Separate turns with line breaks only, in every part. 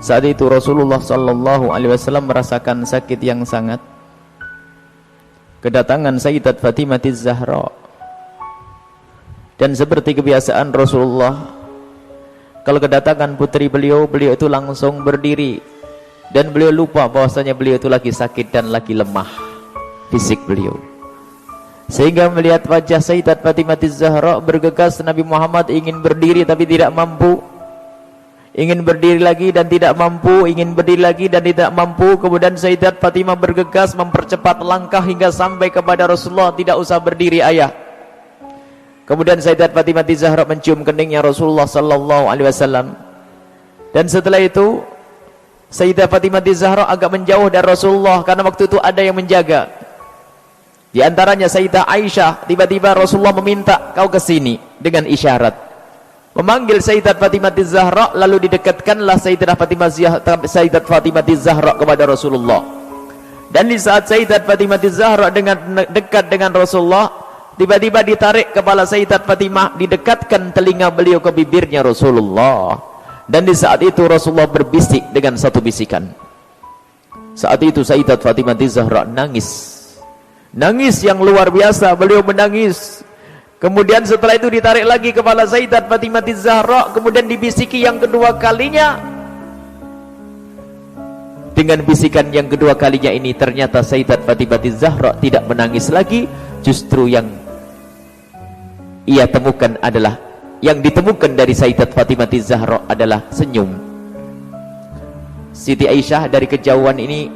Saat itu Rasulullah sallallahu alaihi wasallam merasakan sakit yang sangat. Kedatangan Sayyidat Fatimah Az-Zahra. Dan seperti kebiasaan Rasulullah, kalau kedatangan putri beliau, beliau itu langsung berdiri. Dan beliau lupa bahwasanya beliau itu lagi sakit dan lagi lemah fisik beliau. Sehingga melihat wajah Sayyidat Fatimah Az-Zahra bergegas, Nabi Muhammad ingin berdiri tapi tidak mampu. Ingin berdiri lagi dan tidak mampu, ingin berdiri lagi dan tidak mampu. Kemudian Sayyidat Fatimah bergegas mempercepat langkah hingga sampai kepada Rasulullah, tidak usah berdiri ayah. Kemudian Sayyidat Fatimah Az-Zahra mencium keningnya Rasulullah sallallahu alaihi wasallam. Dan setelah itu Sayyidat Fatimah Az-Zahra agak menjauh dari Rasulullah karena waktu itu ada yang menjaga. Di antaranya Sayyidah Aisyah. Tiba-tiba Rasulullah meminta, kau ke sini, dengan isyarat. Memanggil Sayyidat Fatimah Az-Zahra, lalu didekatkanlah Sayyidat Fatimah Az-Zahra kepada Rasulullah. Dan di saat Sayyidat Fatimah Az-Zahra dekat dengan Rasulullah, tiba-tiba ditarik kepala Sayyidat Fatimah, didekatkan telinga beliau ke bibirnya Rasulullah. Dan di saat itu Rasulullah berbisik dengan satu bisikan. Saat itu Sayyidat Fatimah Az-Zahra nangis. Nangis yang luar biasa, beliau menangis. Kemudian setelah itu ditarik lagi kepala Sayyidat Fatimah Az-Zahra, kemudian dibisiki yang kedua kalinya. Dengan bisikan yang kedua kalinya ini ternyata Sayyidat Fatimah Az-Zahra tidak menangis lagi, justru yang ia temukan adalah, yang ditemukan dari Sayyidat Fatimah Az-Zahra adalah senyum. Siti Aisyah dari kejauhan ini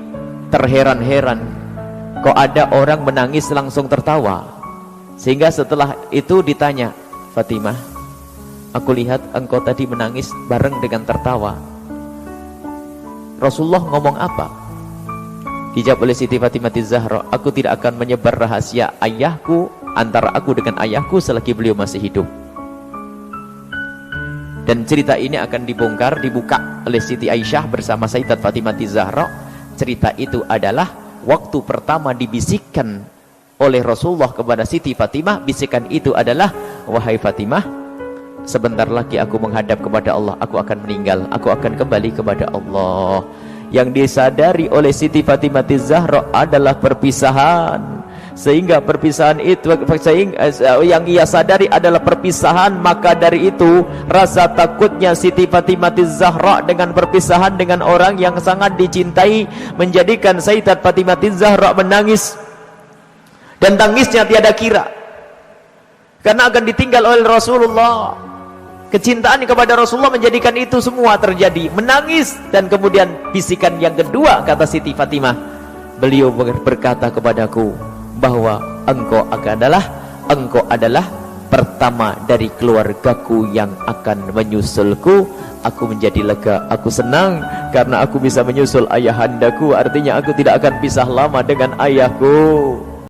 terheran-heran, kok ada orang menangis langsung tertawa. Sehingga setelah itu ditanya, Fatimah, aku lihat engkau tadi menangis bareng dengan tertawa. Rasulullah ngomong apa? Dijawab oleh Siti Fatimah Az-Zahra, aku tidak akan menyebar rahasia ayahku, antara aku dengan ayahku selagi beliau masih hidup. Dan cerita ini akan dibuka oleh Siti Aisyah bersama Sayyidat Fatimah Az-Zahra. Cerita itu adalah waktu pertama dibisikkan oleh Rasulullah kepada Siti Fatimah. Bisikan itu adalah, wahai Fatimah, sebentar lagi aku menghadap kepada Allah, aku akan meninggal, aku akan kembali kepada Allah. Yang disadari oleh Siti Fatimah Az-Zahra adalah perpisahan. Sehingga perpisahan itu, yang ia sadari adalah perpisahan, maka dari itu rasa takutnya Siti Fatimah Az-Zahra dengan perpisahan dengan orang yang sangat dicintai menjadikan Sayyidat Fatimah Az-Zahra menangis. Dan tangisnya tiada kira, karena akan ditinggal oleh Rasulullah. Kecintaan kepada Rasulullah menjadikan itu semua terjadi, menangis. Dan kemudian bisikan yang kedua, kata Siti Fatimah, beliau berkata kepadaku bahwa engkau adalah pertama dari keluargaku yang akan menyusulku. Aku menjadi lega, aku senang karena aku bisa menyusul ayahandaku. Artinya aku tidak akan pisah lama dengan ayahku.